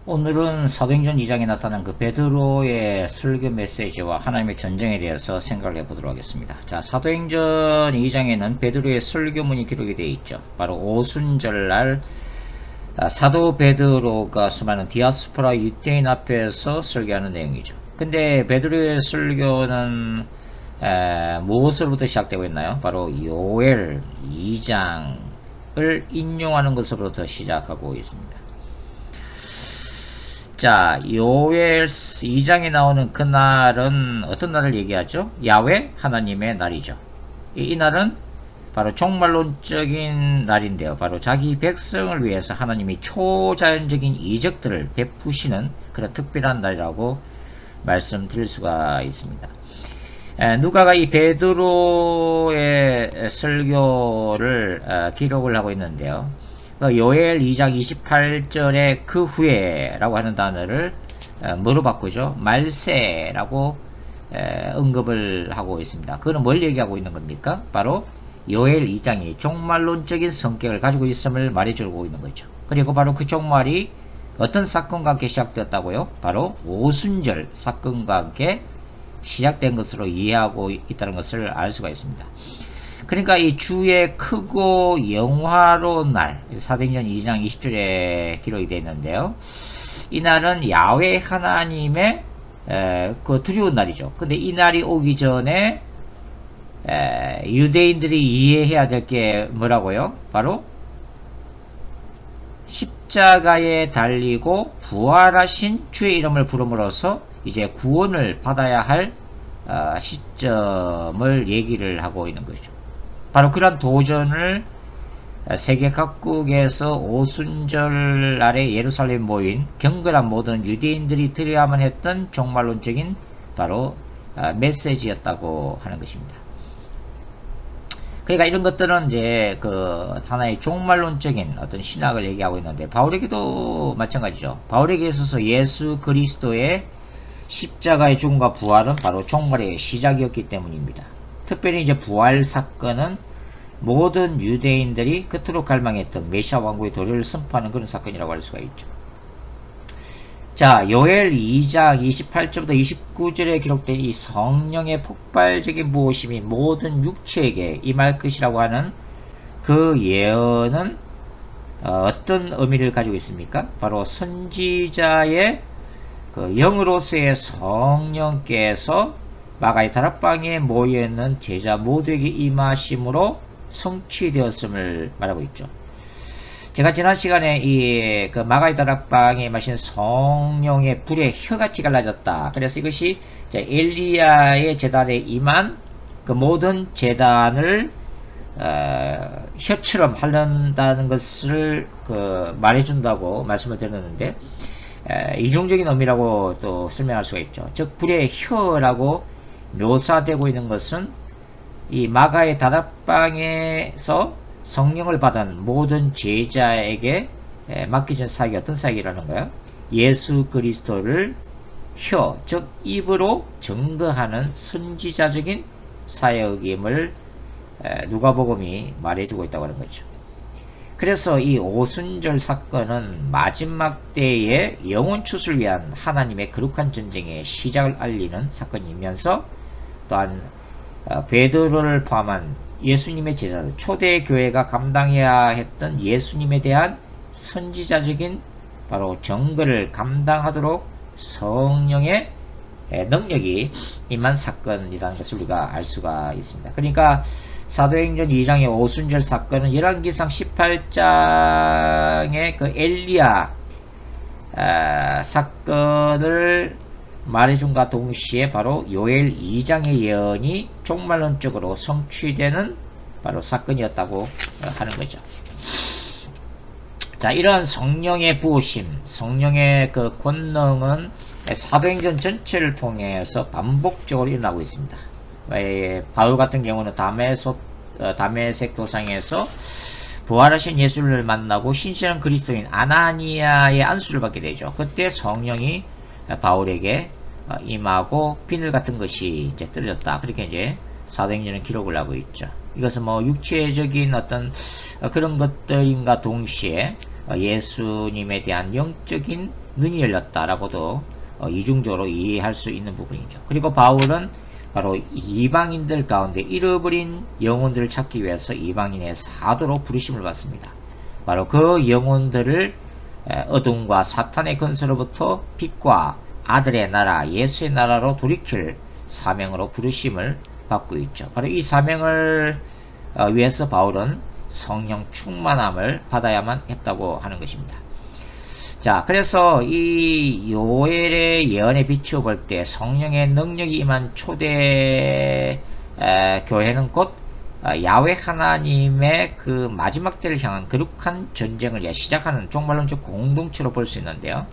오늘은 사도행전 2장에 나타난 그 베드로의 설교 메시지와 하나님의 전쟁에 대해서 생각을 해보도록 하겠습니다. 자, 사도행전 2장에는 베드로의 설교문이 기록이 되어 있죠. 바로 오순절날 사도 베드로가 수많은 디아스포라 유대인 앞에서 설교하는 내용이죠. 근데 베드로의 설교는 무엇으로부터 시작되고 있나요? 바로 요엘 2장을 인용하는 것으로부터 시작하고 있습니다. 자, 요엘 2장에 나오는 그날은 어떤 날을 얘기하죠? 야훼 하나님의 날이죠. 이 날은 바로 종말론적인 날인데요. 바로 자기 백성을 위해서 하나님이 초자연적인 이적들을 베푸시는 그런 특별한 날이라고 말씀드릴 수가 있습니다. 누가가 이 베드로의 설교를 기록을 하고 있는데요. 요엘 2장 28절에 그 후에 라고 하는 단어를 뭐로 바꾸죠? 말세라고 언급을 하고 있습니다. 그거는 뭘 얘기하고 있는 겁니까? 바로 요엘 2장이 종말론적인 성격을 가지고 있음을 말해주고 있는 거죠. 그리고 바로 그 종말이 어떤 사건과 함께 시작되었다고요? 바로 오순절 사건과 함께 시작된 것으로 이해하고 있다는 것을 알 수가 있습니다. 그러니까 이 주의 크고 영화로운 날, 사도행전 2장 20절에 기록이 되어 있는데요. 이 날은 야훼 하나님의 그 두려운 날이죠. 근데 이 날이 오기 전에 유대인들이 이해해야 될 게 뭐라고요? 바로 십자가에 달리고 부활하신 주의 이름을 부름으로써 이제 구원을 받아야 할 시점을 얘기를 하고 있는 거죠. 바로 그런 도전을 세계 각국에서 오순절 날에 예루살렘 모인 경건한 모든 유대인들이 드려야만 했던 종말론적인 바로 메시지였다고 하는 것입니다. 그러니까 이런 것들은 이제 그 하나의 종말론적인 어떤 신학을 얘기하고 있는데, 바울에게도 마찬가지죠. 바울에게 있어서 예수 그리스도의 십자가의 죽음과 부활은 바로 종말의 시작이었기 때문입니다. 특별히 이제 부활 사건은 모든 유대인들이 그토록 갈망했던 메시아 왕국의 도래를 선포하는 그런 사건이라고 할 수가 있죠. 자, 요엘 2장 28절부터 29절에 기록된 이 성령의 폭발적인 부으심이 모든 육체에게 임할 것이라고 하는 그 예언은 어떤 의미를 가지고 있습니까? 바로 선지자의 그 영으로서의 성령께서 마가의 다락방에 모여있는 제자 모두에게 임하심으로 성취되었음을 말하고 있죠. 제가 지난 시간에 이 그 마가의 다락방에 임하신 성령의 불에 혀같이 갈라졌다. 그래서 이것이 엘리야의 제단에 임한 그 모든 제단을 혀처럼 하른다는 것을 그 말해준다고 말씀을 드렸는데, 이중적인 의미라고 또 설명할 수가 있죠. 즉 불의 혀라고 묘사되고 있는 것은 이 마가의 다락방에서 성령을 받은 모든 제자에게 맡겨진 사역이 어떤 사역이라는 거예요? 예수 그리스도를 혀, 즉 입으로 증거하는 선지자적인 사역임을 누가복음이 말해주고 있다고 하는 거죠. 그래서 이 오순절 사건은 마지막 때의 영혼 추수를 위한 하나님의 거룩한 전쟁의 시작을 알리는 사건이면서, 또한 베드로를 포함한 예수님의 제자들, 초대 교회가 감당해야 했던 예수님에 대한 선지자적인 바로 증거를 감당하도록 성령의 능력이 임한 사건이라는 것을 우리가 알 수가 있습니다. 그러니까 사도행전 2장의 오순절 사건은 열왕기상 18장의 그 엘리야 사건을 말해준과 동시에 바로 요엘 2장의 예언이 종말론적으로 성취되는 바로 사건이었다고 하는 거죠. 자, 이러한 성령의 부으심, 성령의 그 권능은 사도행전 전체를 통해서 반복적으로 일어나고 있습니다. 바울 같은 경우는 다메섹 도상에서 부활하신 예수를 만나고 신실한 그리스도인 아나니아의 안수를 받게 되죠. 그때 성령이 바울에게 임하고 비늘 같은 것이 이제 떨어졌다. 그렇게 이제 사도행전은 기록을 하고 있죠. 이것은 뭐 육체적인 어떤 그런 것들인가 동시에 예수님에 대한 영적인 눈이 열렸다라고도 이중적으로 이해할 수 있는 부분이죠. 그리고 바울은 바로 이방인들 가운데 잃어버린 영혼들을 찾기 위해서 이방인의 사도로 부르심을 받습니다. 바로 그 영혼들을 어둠과 사탄의 근세로부터 빛과 아들의 나라 예수의 나라로 돌이킬 사명으로 부르심을 받고 있죠. 바로 이 사명을 위해서 바울은 성령 충만함을 받아야만 했다고 하는 것입니다. 자, 그래서 이 요엘의 예언에 비추어 볼 때 성령의 능력이 임한 초대 교회는 곧 야훼 하나님의 그 마지막 때를 향한 거룩한 전쟁을 시작하는 종말론적 공동체로 볼 수 있는데요.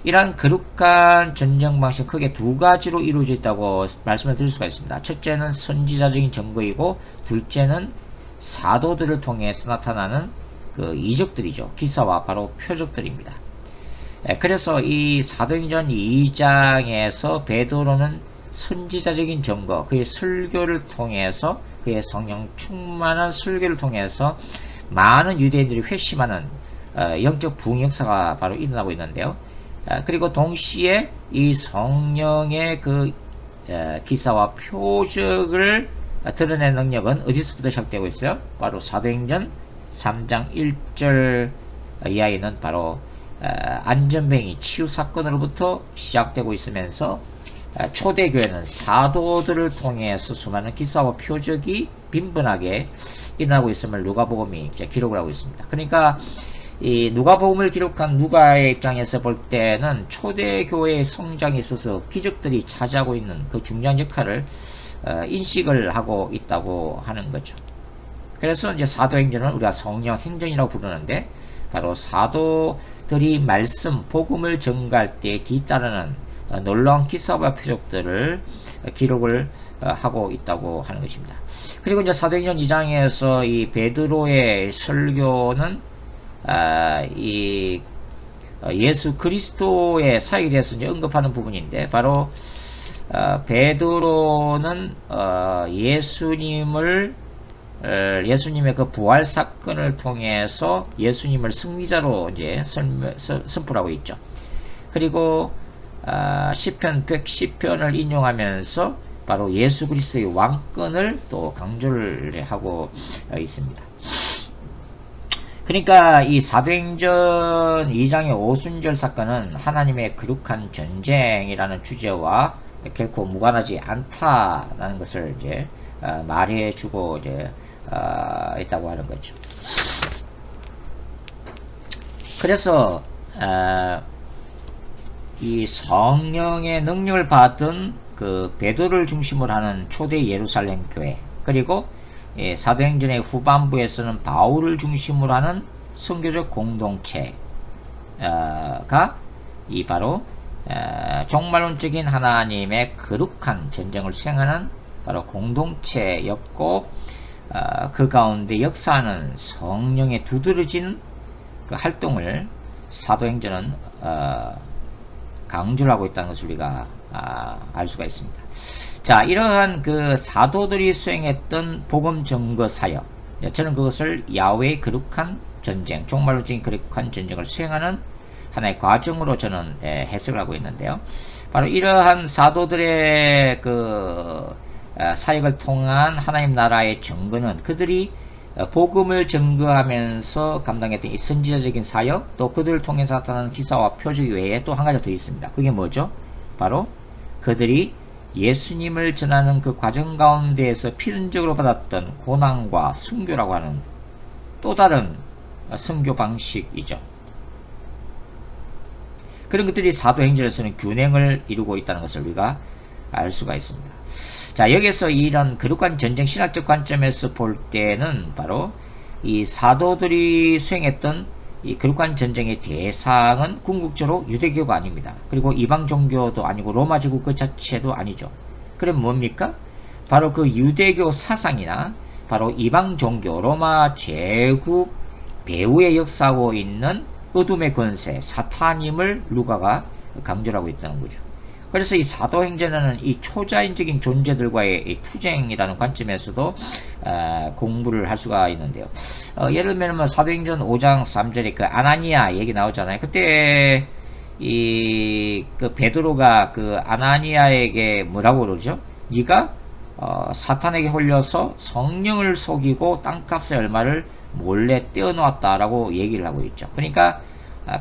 이러한 거룩한 전쟁 방식 크게 두 가지로 이루어져 있다고 말씀을 드릴 수가 있습니다. 첫째는 선지자적인 증거이고, 둘째는 사도들을 통해서 나타나는 그 이적들이죠. 기사와 바로 표적들입니다. 그래서 이 사도행전 2장에서 베드로는 선지자적인 증거, 그의 설교를 통해서, 그의 성령 충만한 설교를 통해서 많은 유대인들이 회심하는 영적 부흥 역사가 바로 일어나고 있는데요. 그리고 동시에 이 성령의 그 기사와 표적을 드러내는 능력은 어디서부터 시작되고 있어요? 바로 사도행전 3장 1절 이하에는 바로 안전뱅이 치유 사건으로부터 시작되고 있으면서 초대교회는 사도들을 통해서 수많은 기사와 표적이 빈번하게 일어나고 있음을 누가복음이 기록을 하고 있습니다. 그러니까 이 누가복음을 기록한 누가의 입장에서 볼 때는 초대교회의 성장에 있어서 기적들이 차지하고 있는 그 중요한 역할을 인식을 하고 있다고 하는 거죠. 그래서 이제 사도행전은 우리가 성령 행전이라고 부르는데, 바로 사도들이 말씀, 복음을 전가할 때 뒤따르는 놀라운 기사와 표적들을 기록을 하고 있다고 하는 것입니다. 그리고 이제 사도행전 2장에서 이 베드로의 설교는 이 예수 그리스도의 사역에 대해서 이제 언급하는 부분인데, 바로 베드로는 예수님의 그 부활 사건을 통해서 예수님을 승리자로 이제 선포하고 있죠. 그리고 시편 110편을 인용하면서 바로 예수 그리스도의 왕권을 또 강조를 하고 있습니다. 그러니까 이 사도행전 2장의 오순절 사건은 하나님의 거룩한 전쟁이라는 주제와 결코 무관하지 않다라는 것을 이제 말해주고 이제 있다고 하는 거죠. 그래서 이 성령의 능력을 받은 그 베드로를 중심으로 하는 초대 예루살렘 교회, 그리고 사도행전의 후반부에서는 바울을 중심으로 하는 선교적 공동체가 이 바로 종말론적인 하나님의 거룩한 전쟁을 수행하는 바로 공동체였고, 그 가운데 역사하는 성령의 두드러진 그 활동을 사도행전은 강조를 하고 있다는 것을 우리가 알 수가 있습니다. 자, 이러한 그 사도들이 수행했던 복음 증거 사역, 저는 그것을 야훼의 거룩한 전쟁, 종말론적인 거룩한 전쟁을 수행하는 하나의 과정으로 저는 해석을 하고 있는데요. 바로 이러한 사도들의 그 사역을 통한 하나님 나라의 증거는 그들이 복음을 증거하면서 감당했던 이 선지자적인 사역, 또 그들을 통해서 나타나는 기사와 표적 외에 또 한 가지가 더 있습니다. 그게 뭐죠? 바로 그들이 예수님을 전하는 그 과정 가운데에서 필연적으로 받았던 고난과 순교라고 하는 또 다른 선교 방식이죠. 그런 것들이 사도행전에서는 균형을 이루고 있다는 것을 우리가 알 수가 있습니다. 자, 여기서 이런 거룩한 전쟁 신학적 관점에서 볼 때는 바로 이 사도들이 수행했던 이 거룩한 전쟁의 대상은 궁극적으로 유대교가 아닙니다. 그리고 이방 종교도 아니고 로마 제국 그 자체도 아니죠. 그럼 뭡니까? 바로 그 유대교 사상이나 바로 이방 종교 로마 제국 배후에 역사하고 있는 어둠의 권세 사탄임을 루가가 강조하고 있다는 거죠. 그래서 이 사도행전에는 이 초자연적인 존재들과의 이 투쟁이라는 관점에서도 공부를 할 수가 있는데요. 예를 들면 사도행전 5장 3절에 그 아나니아 얘기 나오잖아요. 그때 그 베드로가 그 아나니아에게 뭐라고 그러죠? 네가 사탄에게 홀려서 성령을 속이고 땅값의 얼마를 몰래 떼어놓았다라고 얘기를 하고 있죠. 그러니까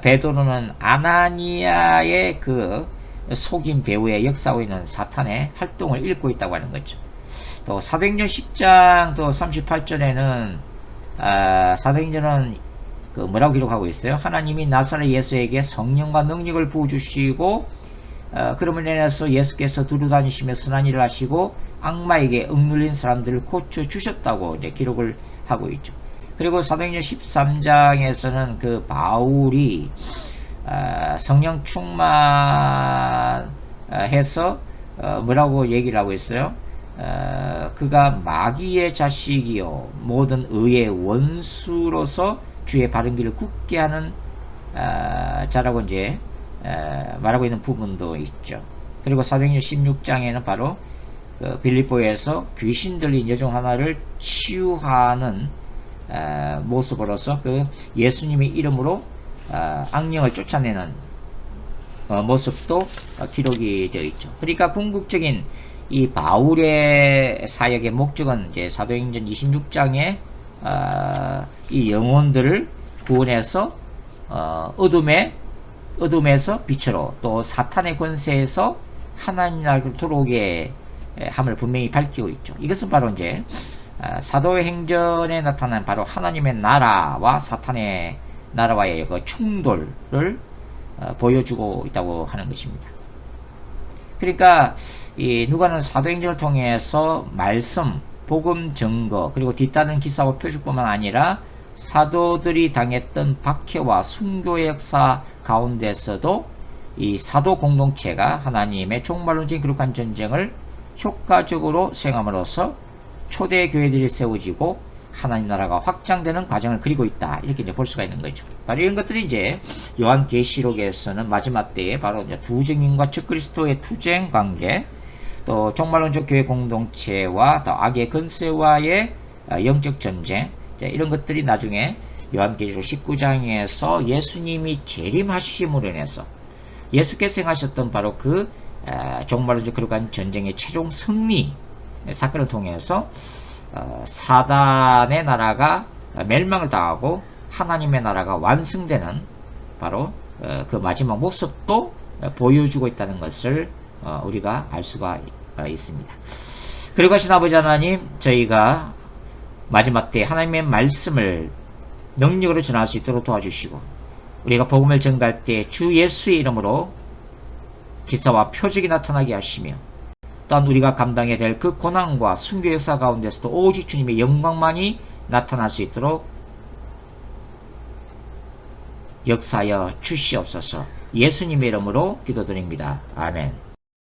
베드로는 아나니아의 그 속임 배후에 역사하고 있는 사탄의 활동을 읽고 있다고 하는 거죠. 또 사도행전 10장 또 38절에는 사도행전은 그 뭐라고 기록하고 있어요? 하나님이 나사렛 예수에게 성령과 능력을 부어주시고 그러므로 인해서 예수께서 두루 다니시며 선한 일을 하시고 악마에게 억눌린 사람들을 고쳐주셨다고 이제 기록을 하고 있죠. 그리고 사도행전 13장에서는 그 바울이 성령 충만해서 뭐라고 얘기를 하고 있어요? 그가 마귀의 자식이요 모든 의의 원수로서 주의 바른 길을 굳게 하는 자라고 이제 말하고 있는 부분도 있죠. 그리고 사도행전 16장에는 바로 그 빌립보에서 귀신 들린 여종 하나를 치유하는 모습으로서 그 예수님의 이름으로 악령을 쫓아내는 모습도 기록이 되어 있죠. 그러니까 궁극적인 이 바울의 사역의 목적은 이제 사도행전 26장에 이 영혼들을 구원해서 어둠에서 빛으로 또 사탄의 권세에서 하나님 나라로 돌아오게 함을 분명히 밝히고 있죠. 이것은 바로 이제 사도행전에 나타난 바로 하나님의 나라와 사탄의 나라와의 그 충돌을 보여주고 있다고 하는 것입니다. 그러니까 이 누가는 사도행전을 통해서 말씀, 복음 증거 그리고 뒤따른 기사와 표적뿐만 아니라 사도들이 당했던 박해와 순교의 역사 가운데서도 이 사도 공동체가 하나님의 종말론적인 거룩한 전쟁을 효과적으로 수행함으로써 초대 교회들이 세워지고 하나님 나라가 확장되는 과정을 그리고 있다. 이렇게 이제 볼 수가 있는 거죠. 바로 이런 것들이 이제 요한계시록에서는 마지막 때에 바로 이제 두 증인과 적그리스도의 투쟁 관계, 또 종말론적 교회 공동체와 또 악의 권세와의 영적 전쟁, 이런 것들이 나중에 요한계시록 19장에서 예수님이 재림하심으로 인해서 예수께서 행하셨던 바로 그 종말론적 거룩한 전쟁의 최종 승리 사건을 통해서 사단의 나라가 멸망을 당하고 하나님의 나라가 완성되는 바로 그 마지막 모습도 보여주고 있다는 것을 우리가 알 수가 있습니다. 그리고 하신 아버지 하나님, 저희가 마지막 때 하나님의 말씀을 능력으로 전할 수 있도록 도와주시고, 우리가 복음을 전가할 때 주 예수의 이름으로 기사와 표적이 나타나게 하시며, 또한 우리가 감당해야 될 그 고난과 순교 역사 가운데서도 오직 주님의 영광만이 나타날 수 있도록 역사하여 주시옵소서. 예수님의 이름으로 기도드립니다. 아멘.